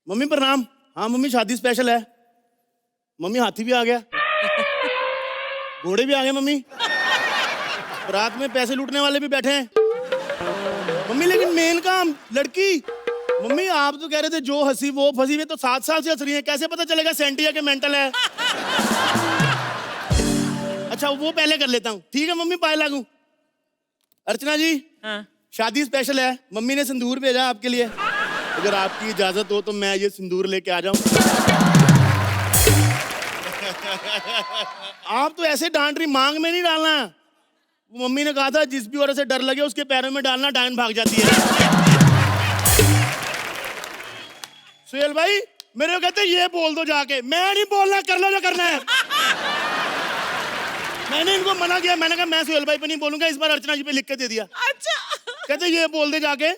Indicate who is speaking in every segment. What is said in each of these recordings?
Speaker 1: Mummy प्रणाम। हाँ mummy शादी स्पेशल है। मम्मी हाथी भी आ गया, घोड़े भी आ गए मम्मी, रात में पैसे लूटने वाले भी बैठे हैं मम्मी। लेकिन मेन काम लड़की। मम्मी आप तो कह रहे थे जो हंसी वो फंसी हुई, तो 7 साल से हंस रही है, कैसे पता चलेगा सेंटी है कि मेंटल है? अच्छा वो पहले कर लेता हूँ। ठीक है मम्मी, पाए लागू। अर्चना जी,
Speaker 2: हाँ।
Speaker 1: शादी स्पेशल है, मम्मी ने सिंदूर भेजा आपके लिए। अगर आपकी इजाजत हो तो मैं ये सिंदूर लेके आ जाऊं। आप तो ऐसे डांट रही, मांग में नहीं डालना। मम्मी ने कहा था जिस भी औरत से डर लगे उसके पैरों में डालना, डायन भाग जाती है। सुहेल भाई मेरे को कहते ये बोल दो जाके। मैं नहीं बोलना, कर लो जो करना है। मैंने इनको मना किया, मैंने कहा मैं सुहेल भाई पे नहीं बोलूंगा, इस बार अर्चना जी पे लिख के दे दिया।
Speaker 2: अच्छा।
Speaker 1: कहते ये बोल दे जाके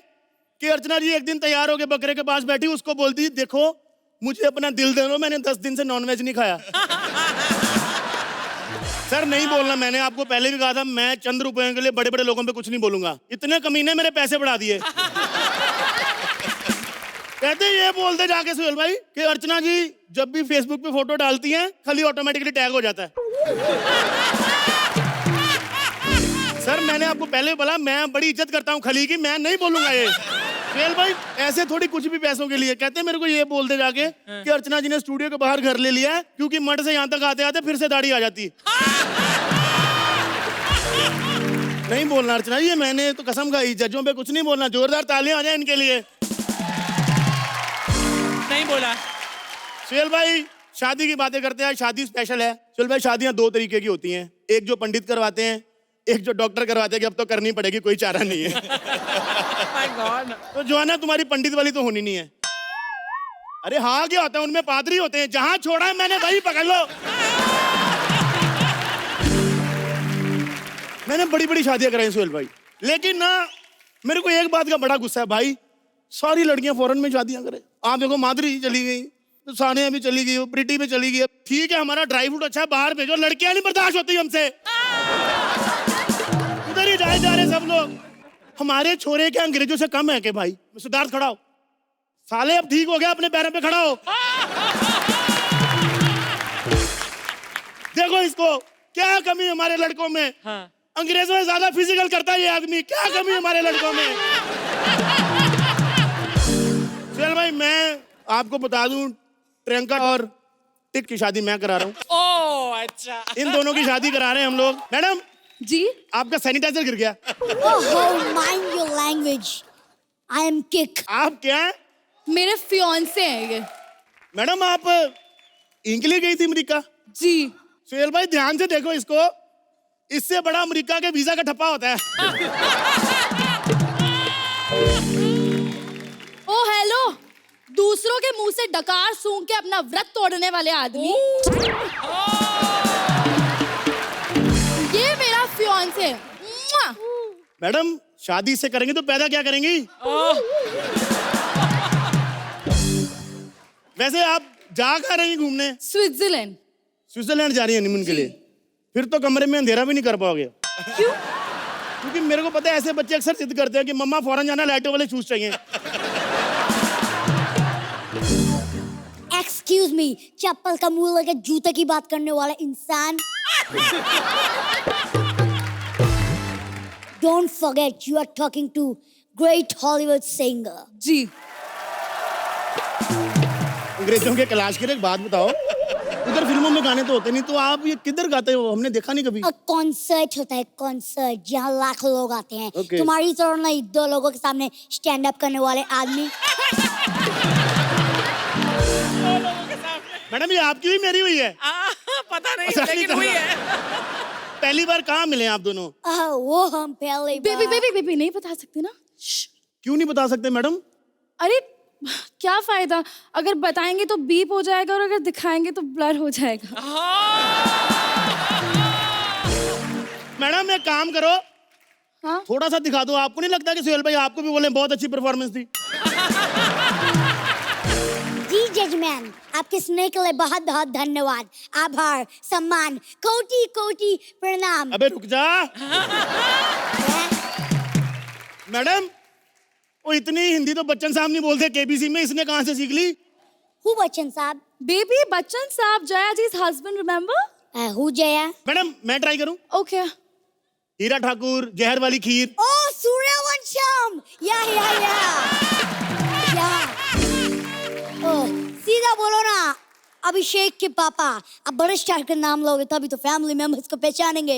Speaker 1: कि अर्चना जी एक दिन तैयार होके बकरे के पास बैठी, उसको बोलती देखो मुझे अपना दिल दे दो, मैंने 10 दिन से नॉनवेज नहीं खाया। सर नहीं बोलना, मैंने आपको पहले भी कहा था मैं चंद रुपयों के लिए बड़े बड़े लोगों पे कुछ नहीं बोलूंगा। इतने कमीने मेरे पैसे बढ़ा दिए। कहते ये बोल दे जाके सुहेल भाई कि अर्चना जी जब भी फेसबुक पे फोटो डालती हैं खाली ऑटोमेटिकली टैग हो जाता है। सर मैंने आपको पहले बोला मैं बड़ी इज्जत करता हूँ खली की, मैं नहीं बोलूंगा ये। सुहेल भाई ऐसे थोड़ी कुछ भी पैसों के लिए। कहते मेरे को ये बोल दे जाके कि अर्चना जी ने स्टूडियो के बाहर घर ले लिया है क्योंकि मठ से यहाँ तक आते आते फिर से दाढ़ी आ जाती। नहीं बोलना अर्चना जी, मैंने तो कसम खाई, जजों पे कुछ नहीं बोलना। जोरदार तालियां आ जाए इनके लिए।
Speaker 2: नहीं बोला।
Speaker 1: सुहेल भाई शादी की बातें करते हैं, शादी स्पेशल है। सुहेल भाई शादियां 2 तरीके की होती हैं, एक जो पंडित करवाते हैं, एक जो डॉक्टर करवाते हैं कि अब तो करनी पड़ेगी, कोई चारा नहीं है।
Speaker 2: My God।
Speaker 1: तो जो है ना तुम्हारी पंडित वाली तो होनी नहीं है। अरे हाँ क्या होता है, उनमें पादरी होते हैं, जहां छोड़ा है मैंने वही पकड़ लो। मैंने बड़ी बड़ी शादियां कराई सुहेल भाई, लेकिन ना मेरे को एक बात का बड़ा गुस्सा है भाई, सारी लड़कियां फॉरेन में शादियां करें। आप देखो माधुरी चली गई, तो सानिया भी चली गई, प्रीति भी चली गई। ठीक है हमारा ड्राई फ्रूट अच्छा है, बाहर भेजो, लड़कियां नहीं बर्दाश्त होती हमसे। उधर ही जाए जा रहे सब लोग। हमारे छोरे के अंग्रेजों से कम है कि भाई? सिद्धार्थ खड़ा हो, साले अब ठीक हो गया, अपने पैरों पे खड़ा हो। देखो इसको, क्या कमी है हमारे लड़कों में?
Speaker 2: हाँ।
Speaker 1: अंग्रेजों से ज्यादा फिजिकल करता है ये आदमी, क्या कमी है हमारे लड़कों में? सुहेल भाई मैं आपको बता दूं, प्रियंका और टिक की शादी मैं करा रहा हूँ।
Speaker 2: ओह अच्छा।
Speaker 1: इन दोनों की शादी करा रहे हैं हम लोग। मैडम
Speaker 3: जी
Speaker 1: आपका सैनिटाइजर गिर गया।
Speaker 4: Oh, mind your language. I am kick.
Speaker 1: आप क्या हैं?
Speaker 3: मेरे फियांसे हैं ये।
Speaker 1: मैडम आप इनके लिए गई थी अमेरिका?
Speaker 3: जी
Speaker 1: सुहेल भाई ध्यान से देखो इसको, इससे बड़ा अमेरिका के वीजा का ठप्पा होता है।
Speaker 3: ओ हेलो, दूसरों के मुंह से डकार सूंघ के अपना व्रत तोड़ने वाले आदमी, ये मेरा फियांसे।
Speaker 1: मैडम शादी से करेंगे तो पैदा क्या करेंगी? वैसे आप जा कहाँ रही घूमने?
Speaker 3: स्विट्जरलैंड।
Speaker 1: स्विट्जरलैंड जा रही है हनीमून के लिए? फिर तो कमरे में अंधेरा भी नहीं कर पाओगे।
Speaker 3: क्यों?
Speaker 1: क्योंकि मेरे को पता है ऐसे बच्चे अक्सर जिद करते हैं कि मम्मा फौरन जाना, लाइटों वाले शूज चाहिए।
Speaker 4: Excuse me, चप्पल का मुंह लगे जूते की बात करने वाला इंसान। Don't forget you are talking to great Hollywood singer.
Speaker 3: जी
Speaker 1: अंग्रेजों के कैलाश खेर, एक बात बताओ, उधर फिल्मों में गाने तो होते नहीं, तो आप ये किधर गाते हो? हमने देखा नहीं कभी।
Speaker 4: कॉन्सर्ट होता है, कॉन्सर्ट जहाँ लाखों लोग आते हैं।
Speaker 1: Okay.
Speaker 4: तुम्हारी तरह नहीं, 2 लोगों के सामने स्टैंड अप करने वाले आदमी।
Speaker 1: मैडम ये आपकी भी मेरी हुई है?
Speaker 2: पता नहीं
Speaker 1: अच्छा,
Speaker 2: लेकिन
Speaker 1: नहीं
Speaker 2: हुई है।
Speaker 1: पहली बार कहाँ मिले आप दोनों?
Speaker 4: वो हम पहले
Speaker 3: बेबी नहीं बता सकते ना?
Speaker 1: क्यों नहीं बता सकते मैडम?
Speaker 3: अरे क्या फायदा, अगर बताएंगे तो बीप हो जाएगा और अगर दिखाएंगे तो ब्लर हो जाएगा।
Speaker 1: मैडम एक काम करो,
Speaker 3: हाँ
Speaker 1: थोड़ा सा दिखा दो। आपको नहीं लगता कि सुहेल भाई आपको भी बोले बहुत अच्छी परफॉर्मेंस थी?
Speaker 4: जी जजमैन, आपके स्नेह के लिए बहुत बहुत धन्यवाद, आभार, सम्मान, कोटि कोटि प्रणाम।
Speaker 1: अबे रुक जा। मैडम वो इतनी हिंदी तो बच्चन साहब नहीं बोलते केबीसी में, इसने कहाँ से सीख ली?
Speaker 4: Who Bachchan साहब?
Speaker 3: Baby, Bachchan Saab, Jaya ji's husband, remember?
Speaker 4: Who Jaya?
Speaker 1: Madam मैं ट्राई करूं?
Speaker 3: Okay.
Speaker 1: हीरा ठाकुर, जहर वाली खीर।
Speaker 4: Oh, Suryavansham. Yeah. Oh, सीधा बोलो ना, अभिषेक के पापा। अब बड़े स्टार का नाम लोगे तभी तो फैमिली मेंबर्स को पहचानेंगे।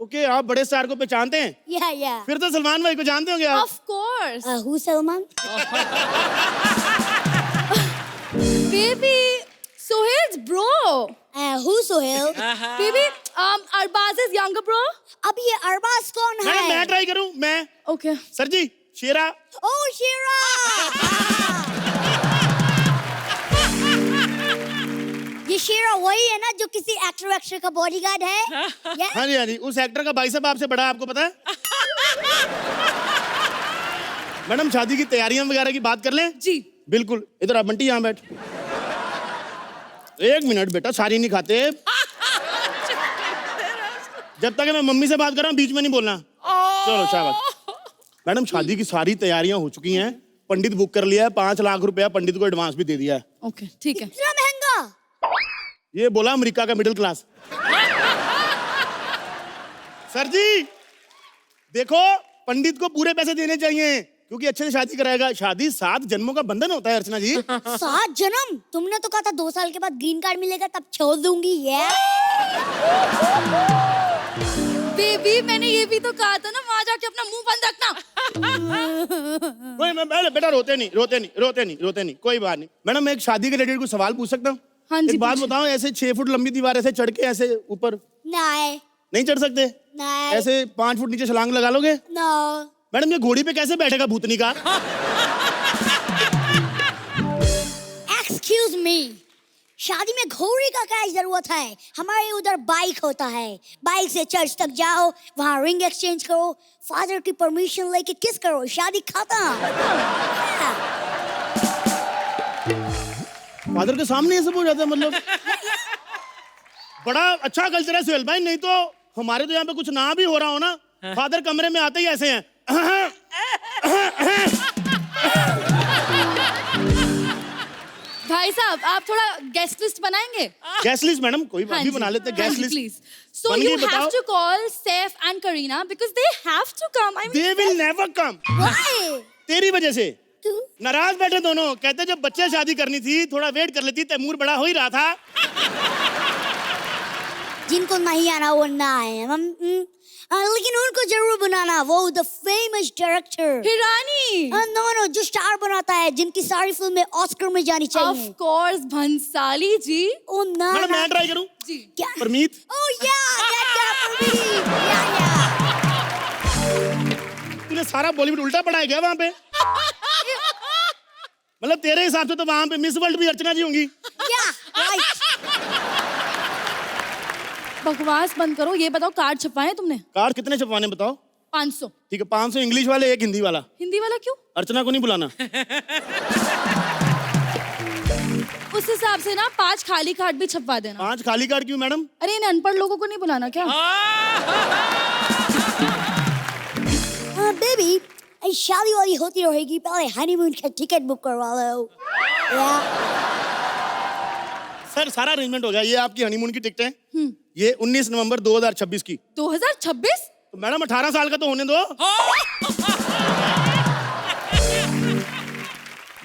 Speaker 1: ओके, आप बड़े स्टार को पहचानते हैं?
Speaker 4: Yeah.
Speaker 1: फिर तो सलमान भाई को जानते होंगे आप।
Speaker 3: Of course.
Speaker 4: Who Salman?
Speaker 3: Baby, Sohail's bro.
Speaker 4: Who Sohail?
Speaker 3: Baby, Arbaz's younger bro.
Speaker 4: अब ये अरबाज कौन
Speaker 1: मैडम मैं
Speaker 4: है?
Speaker 1: ट्राई करूं? मैं?
Speaker 3: Okay.
Speaker 1: सर जी, शेरा।
Speaker 4: Oh, Shira. ये शेरा वही है ना जो किसी एक्टर का बॉडीगार्ड है? Yeah?
Speaker 1: हाँ जी, उस एक्टर का बाइसेप आपसे बड़ा, आपको पता है? मैडम शादी की तैयारियां वगैरह की बात कर लें?
Speaker 3: जी।
Speaker 1: बिल्कुल। इधर आप बंटी, यहाँ बैठ। 1 मिनट बेटा, सारी नहीं खाते। जब तक मैं मम्मी से बात कर रहा हूँ बीच में नहीं बोलना। चलो शाबाश। मैडम शादी की सारी तैयारियां हो चुकी हैं, पंडित बुक कर लिया है, 5 लाख रुपया पंडित को एडवांस भी दे दिया है।
Speaker 3: Okay, ठीक है।
Speaker 4: इतना महंगा?
Speaker 1: ये बोला अमेरिका का मिडिल क्लास। सर जी देखो, पंडित को पूरे पैसे देने चाहिए क्योंकि अच्छे से शादी कराएगा। शादी 7 जन्मों का बंधन होता है अर्चना जी।
Speaker 4: 7 जन्म? तुमने तो कहा था 2 साल के बाद ग्रीन कार्ड मिलेगा तब छोड़ दूंगी।
Speaker 3: बेबी, मैंने ये भी तो कहा था ना, वहां जाके अपना मुंह बंद रखना।
Speaker 1: बेटा रोते नहीं, कोई बात नहीं। मैडम मैं एक शादी के रिलेटेड कुछ सवाल पूछ सकता हूँ?
Speaker 3: हाँ जी,
Speaker 1: एक बात
Speaker 3: पूछिए।
Speaker 1: बताओ, ऐसे 6 फुट लंबी दीवार ऐसे चढ़ के ऐसे ऊपर नहीं चढ़ सकते?
Speaker 4: नहीं।
Speaker 1: ऐसे 5 फुट नीचे छलांग लगा लोगे?
Speaker 4: नो।
Speaker 1: मैडम ये घोड़ी पे कैसे बैठेगा भूतनी का?
Speaker 4: एक्सक्यूज मी, शादी में घोड़ी का क्या जरूरत है? हमारे उधर बाइक होता है, बाइक से चर्च तक जाओ, वहाँ रिंग एक्सचेंज करो, फादर की परमिशन लेके किस करो, शादी खत्म।
Speaker 1: फादर के सामने ये सब हो जाता है मतलब? बड़ा अच्छा कल्चर है सुहेल भाई, नहीं तो हमारे तो यहाँ पे कुछ ना भी हो रहा हो ना, फादर कमरे में आते ही ऐसे हैं।
Speaker 3: भाई साहब, आप थोड़ा गेस्ट लिस्ट बनाएंगे?
Speaker 1: गेस्ट लिस्ट मैडम, कोई बात भी बना लेते हैं गेस्ट लिस्ट।
Speaker 3: प्लीज। So
Speaker 1: बन
Speaker 3: you
Speaker 1: गई,
Speaker 3: have
Speaker 1: बताओ।
Speaker 3: to call Saif and Kareena because they have to come. I mean,
Speaker 1: They will never come.
Speaker 4: Why?
Speaker 1: तेरी वजह से
Speaker 4: तू?
Speaker 1: नाराज बैठे दोनों। कहते जब बच्चे शादी करनी थी थोड़ा वेट कर लेती, तैमूर बड़ा हो ही रहा था।
Speaker 4: जिनको नहीं आना वो ना आए। लेकिन उनको जरूर बनाना, वो द फेमस डायरेक्टर।
Speaker 3: Hirani.
Speaker 4: नो, जो स्टार बनाता है, जिनकी सारी फिल्में ऑस्कर में जानी चाहिए।
Speaker 3: Of course, Bhansali जी।
Speaker 4: ओ ना
Speaker 1: मैडम मैं ट्राई करूं?
Speaker 3: जी।
Speaker 4: क्या?
Speaker 1: Parmeet.
Speaker 4: Oh yeah, that guy Parmeet. Yeah.
Speaker 1: तूने सारा बॉलीवुड उल्टा पढ़ाया गया वहां पे? मतलब तेरे हिसाब से तो वहां पे मिस वर्ल्ड भी अर्चना जी होंगी।
Speaker 4: Yeah, right.
Speaker 3: बकवास बंद करो। ये बताओ, कार्ड छपवाए तुमने?
Speaker 1: कार्ड कितने छपवाने बताओ?
Speaker 3: 500।
Speaker 1: ठीक है, 500 इंग्लिश वाले, 1 हिंदी वाला।
Speaker 3: हिंदी वाला क्यों?
Speaker 1: अर्चना को नहीं बुलाना।
Speaker 3: उस हिसाब से ना 5 खाली कार्ड भी छपवा देना।
Speaker 1: 5 खाली कार्ड क्यों मैडम?
Speaker 3: अरे इन अनपढ़ लोगों को नहीं बुलाना क्या?
Speaker 4: बेबी, शादी वाली होती रहेगी, पहले हनीमून का टिकट बुक करवा लो।
Speaker 1: सर सारा अरेंजमेंट हो गया, ये आपकी हनीमून की टिकट है। ये 19 नवंबर 2026 की।
Speaker 3: 2026?
Speaker 1: तो मैडम 18 साल का तो होने दो।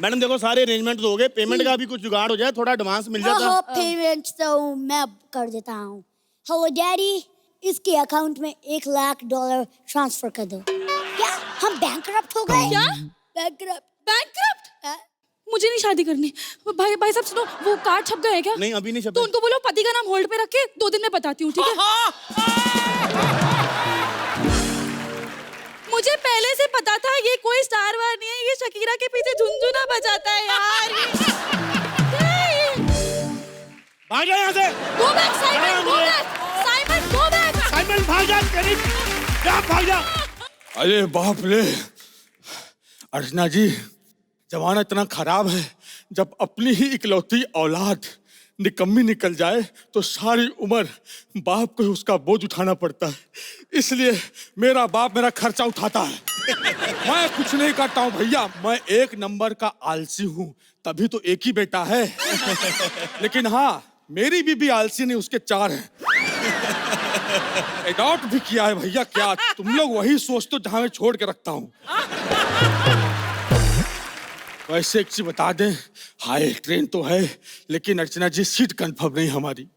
Speaker 1: मैडम देखो सारे अरेंजमेंट हो गए, पेमेंट का भी कुछ जुगाड़ हो जाए, थोड़ा एडवांस मिल जाता।
Speaker 4: पेमेंट तो मैं कर देता हूँ। हेलो डैडी, इसके अकाउंट में $1 लाख ट्रांसफर कर दो। क्या हम बैंकरप्ट हो गए?
Speaker 3: क्या? बैंकरप्ट? मुझे नहीं शादी करनी। भाई साहब सुनो, वो कार्ड छप गए हैं क्या?
Speaker 1: नहीं अभी नहीं छपे।
Speaker 3: तो उनको बोलो पति का नाम होल्ड पे रख के 2 दिन में बताती हूँ, ठीक है? मुझे पहले से पता था ये कोई स्टार वार नहीं है, ये शकीरा के पीछे झुनझुना बजाता है यार।
Speaker 1: भाग जा यहाँ से।
Speaker 3: Go back, Simon, go back. Simon, go back.
Speaker 1: Simon भाग जा, तेरी क्या भाग जा।
Speaker 5: अरे बाप रे अर्चना जी, जमाना इतना खराब है, जब अपनी ही इकलौती औलाद निकम्मी निकल जाए तो सारी उम्र बाप को ही उसका बोझ उठाना पड़ता है। इसलिए मेरा बाप मेरा खर्चा उठाता है। मैं कुछ नहीं करता हूँ भैया, मैं एक नंबर का आलसी हूँ, तभी तो एक ही बेटा है। लेकिन हाँ, मेरी बीबी आलसी नहीं, उसके 4 हैं। एडॉप्ट भी किया है भैया। क्या तुम लोग वही सोचते हो जहाँ मैं छोड़ के रखता हूँ। वैसे एक चीज बता दें, हाय ट्रेन तो है, लेकिन अर्चना जी सीट कंफर्म नहीं हमारी।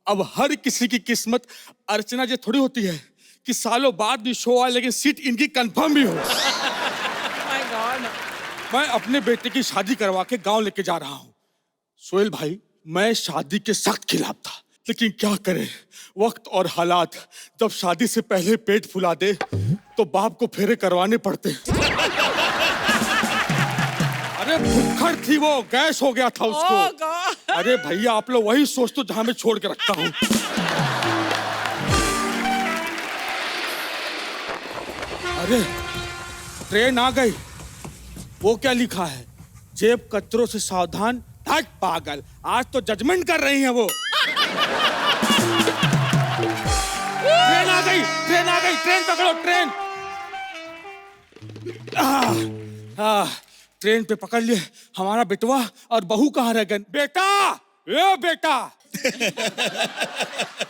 Speaker 5: अब हर किसी की किस्मत अर्चना जी थोड़ी होती है कि सालों बाद भी शो आए लेकिन सीट इनकी कंफर्म भी हो।
Speaker 2: My God.
Speaker 5: मैं अपने बेटे की शादी करवा के गांव लेके जा रहा हूँ। सोहेल भाई, मैं शादी के सख्त खिलाफ था, लेकिन क्या करें, वक्त और हालात जब शादी से पहले पेट फुला दे तो बाप को फेरे करवाने पड़ते। अरे भुक्खड़ थी वो, गैस हो गया था उसको।
Speaker 2: ओह गॉड।
Speaker 5: अरे भैया, आप लोग वही सोचते हो जहां मैं छोड़ के रखता हूँ। अरे ट्रेन आ गई। वो क्या लिखा है? जेब कतरों से सावधान, हट पागल। आज तो जजमेंट कर रही हैं वो। ट्रेन आ गई, ट्रेन आ गई, ट्रेन पकड़ो, ट्रेन। ट्रेन पे पकड़ लिए हमारा बेटवा। और बहू कहाँ रह गए? बेटा, ए बेटा।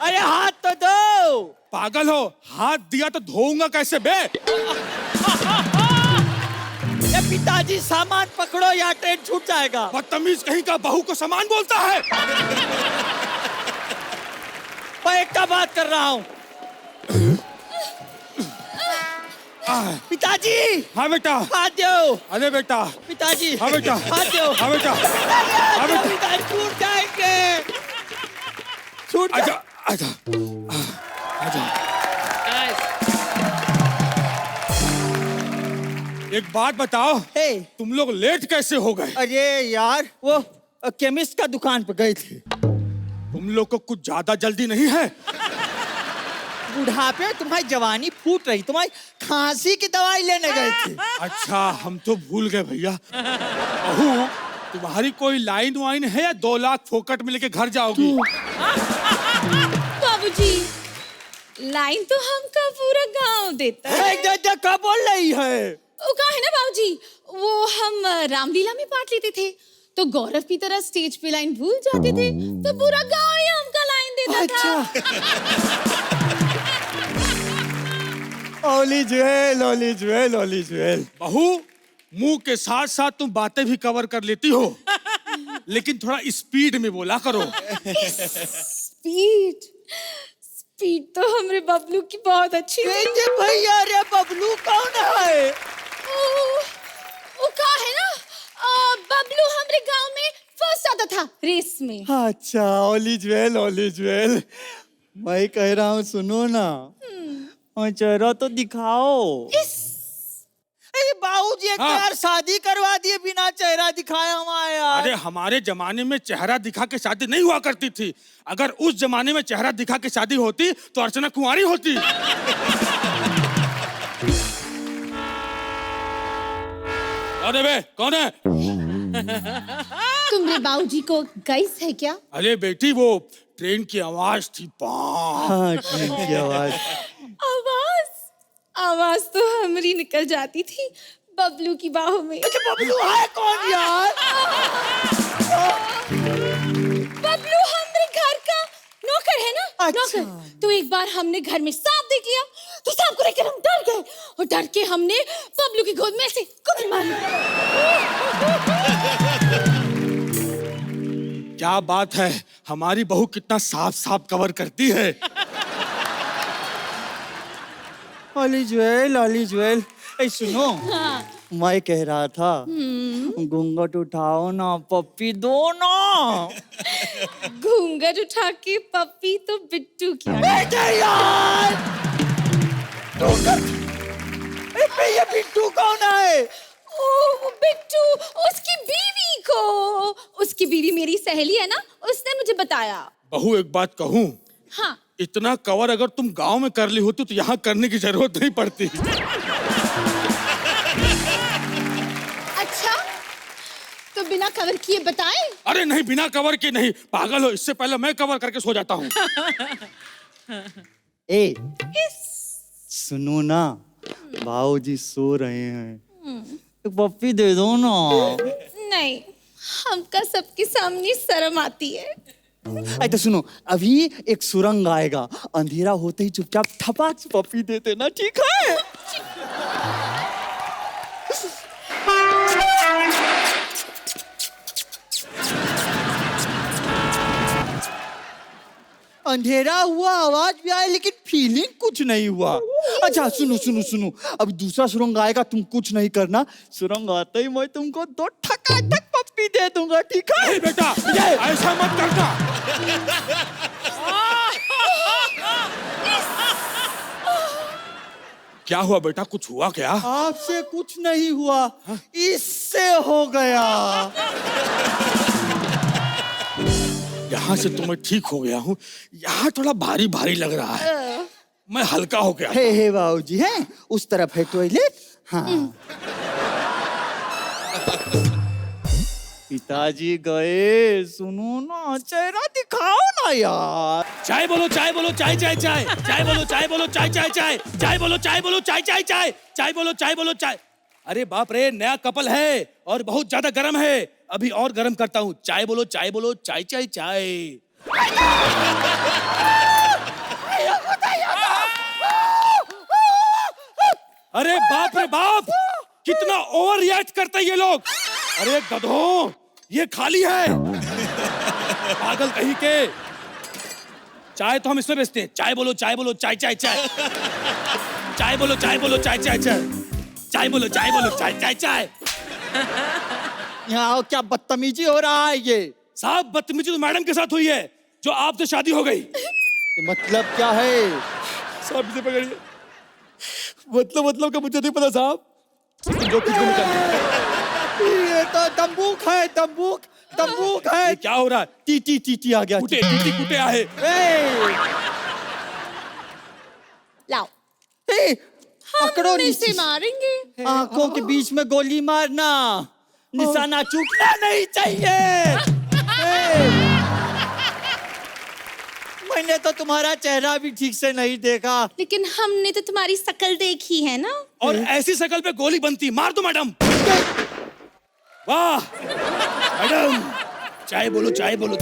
Speaker 6: अरे हाथ तो दो।
Speaker 5: पागल हो, हाथ दिया तो धोऊंगा कैसे बे?
Speaker 6: ये पिताजी सामान पकड़ो या ट्रेन छूट जाएगा।
Speaker 5: बदतमीज कहीं का, बहू को सामान बोलता है।
Speaker 6: मैं एक का बात कर रहा हूँ। पिताजी।
Speaker 5: हाँ बेटा।
Speaker 6: हाथ दो।
Speaker 5: अरे बेटा।
Speaker 6: पिताजी।
Speaker 5: हाँ बेटा।
Speaker 6: हाथ दो।
Speaker 5: हाँ बेटा। हाँ बेटा।
Speaker 6: पिताजी छूट जाएंगे। छूट
Speaker 5: आजा, आजा, आजा। एक बात बताओ,
Speaker 6: हे,
Speaker 5: तुम लोग लेट कैसे हो गए?
Speaker 6: अरे यार, वो केमिस्ट का दुकान पे गए थे।
Speaker 5: तुम लोग को कुछ ज्यादा जल्दी नहीं है?
Speaker 6: बुढ़ापे में तुम्हारी जवानी फूट रही, तुम्हारी खांसी की दवाई लेने गए थे।
Speaker 5: अच्छा, हम तो भूल गए भैया। बहू, तुम्हारी कोई लाइन वाइन है या 2 लाख फोकट में लेके घर जाओगी?
Speaker 3: बाबूजी, लाइन तो हमका पूरा गांव देता है।
Speaker 6: क्या बोल रही है?
Speaker 3: वो कहा है ना बाबूजी, वो हम रामलीला में पार्ट लेते थे, तो गौरव की तरह स्टेज पे लाइन भूल जाते थे, तो पूरा गांव ही हमका लाइन देता था।
Speaker 6: ओली ज्वेल, ओली ज्वेल, ओली ज्वेल।
Speaker 5: बहू, मुंह के साथ साथ तुम बातें भी कवर कर लेती हो, लेकिन थोड़ा स्पीड में बोला करो।
Speaker 3: स्पीड स्पीड तो हमरे बबलू की बहुत अच्छी है।
Speaker 6: भैया, रे बबलू कौन है?
Speaker 3: वो कहा है ना, बबलू हमरे गांव में फर्स्ट आता था रेस में।
Speaker 6: अच्छा, ओली ज्वेल, ओली ज्वेल। मैं कह रहा हूँ, सुनो ना, और चेहरा तो दिखाओ। अरे बाबूजी, एक
Speaker 5: हाँ।
Speaker 6: यार शादी करवा दिए बिना चेहरा दिखाए हमारे यार।
Speaker 5: अरे हमारे जमाने में चेहरा दिखा के शादी नहीं हुआ करती थी। अगर उस जमाने में चेहरा दिखा के शादी होती तो अर्चना कुंवारी होती। कौन है बे? कौन है?
Speaker 3: तुमरे बाबूजी को गैस है क्या?
Speaker 5: अरे बेटी, वो ट्रेन की आवाज थी।
Speaker 6: हाँ, ट्रेन की आवाज।
Speaker 3: आवाज आवाज तो हमारी निकल जाती थी बबलू की बाहों में।
Speaker 6: बबलू है कौन यार?
Speaker 3: बबलू हमरे घर का नौकर है ना।
Speaker 6: अच्छा।
Speaker 3: नौकर। तो एक बार हमने घर में सांप देख लिया, तो सांप को लेकर हम डर गए, और डर के हमने बबलू की गोद में से कुछ मार
Speaker 5: क्या बात है, हमारी बहू कितना साफ साफ कवर करती है।
Speaker 6: ओली ज्वेल, ओली ज्वेल। ए सुनो, मैं कह रहा था, घूंघट उठाओ ना, पप्पी दो ना।
Speaker 3: घूंघट उठा के पप्पी तो बिट्टू की।
Speaker 6: बेटे यार, ये बिट्टू कौन है?
Speaker 3: ओ बिट्टू, उसकी बीवी को, उसकी बीवी मेरी सहेली है ना, उसने मुझे बताया।
Speaker 5: बहू, एक बात कहूँ?
Speaker 3: हाँ।
Speaker 5: इतना कवर अगर तुम गांव में कर ली होती तो यहाँ करने की जरूरत नहीं पड़ती।
Speaker 3: अच्छा, तो बिना कवर किए बताएं?
Speaker 5: अरे नहीं, बिना कवर के नहीं, पागल हो। इससे पहले मैं कवर करके सो जाता हूँ।
Speaker 6: ए, सुनो ना, भाऊजी सो रहे हैं, एक पप्पी दे दो ना।
Speaker 3: नहीं, हमका सबके सामने शर्म आती है।
Speaker 6: तो सुनो, अभी एक सुरंग आएगा, अंधेरा होते ही चुपचाप ठपाक से पप्पी दे देना, ठीक है? अंधेरा हुआ, आवाज भी आया, लेकिन फीलिंग कुछ नहीं हुआ। अच्छा सुनो सुनो सुनो, अब दूसरा सुरंग आएगा, तुम कुछ नहीं करना, सुरंग आते ही मैं तुमको 2 ठकाठक पप्पी दे दूंगा, ठीक है?
Speaker 5: नहीं बेटा, ऐसा मत करना। क्या हुआ बेटा, कुछ हुआ क्या?
Speaker 6: आपसे कुछ नहीं हुआ, इससे हो गया।
Speaker 5: यहाँ से तो मैं ठीक हो गया हूँ, यहाँ थोड़ा भारी भारी लग रहा है, मैं हल्का हो गया।
Speaker 6: हे बाबूजी, है उस तरफ है टॉयलेट। हाँ। पिताजी गए, सुनो ना, चेहरा दिखाओ ना यार।
Speaker 5: चाय बोलो, चाय बोलो, चाय चाय चाय, चाय बोलो, चाय बोलो, चाय चाय चाय, चाय बोलो, चाय बोलो, चाय चाय चाय, चाय बोलो, चाय बोलो, चाय। अरे बाप रे, नया कपल है और बहुत ज्यादा गर्म है, अभी और गर्म करता हूँ। चाय बोलो, चाय बोलो, चाय चाय चाय। अरे बाप रे बाप, कितना ओवर रिएक्ट करते हैं ये लोग। अरे गधों, ये खाली है, पागल कहीं के। चाय तो हम इसमें बेचते हैं। चाय बोलो, चाय बोलो, चाय चाय चाय, चाय बोलो, चाय बोलो, चाय चाय चाय, चाय बोलो, चाय बोलो, चाय चाय चाय।
Speaker 6: यहाँ क्या बदतमीजी हो रहा है ये?
Speaker 5: साहब, बदतमीजी तो मैडम के साथ हुई है, जो आपसे शादी हो गई।
Speaker 6: मतलब क्या है?
Speaker 5: साहब इसे पकड़िए। मतलब का मुझे नहीं पता साहब, जो कुछ भी निकाल।
Speaker 6: ये तो तंबूक है, तंबूक है।
Speaker 5: ये क्या हो रहा है?
Speaker 6: टी आ गया।
Speaker 5: कुटे आहे।
Speaker 3: लाओ,
Speaker 6: पकड़ो,
Speaker 3: हम इसे मारेंगे।
Speaker 6: आंखों के बीच में गोली मारना, निशाना चूकना नहीं चाहिए। मैंने तो तुम्हारा चेहरा भी ठीक से नहीं देखा।
Speaker 3: लेकिन हमने तो तुम्हारी शकल देखी है ना।
Speaker 5: और ऐसी शकल पे गोली बनती, मार दो मैडम। वाह मैडम, चाय बोलो, चाय बोलो।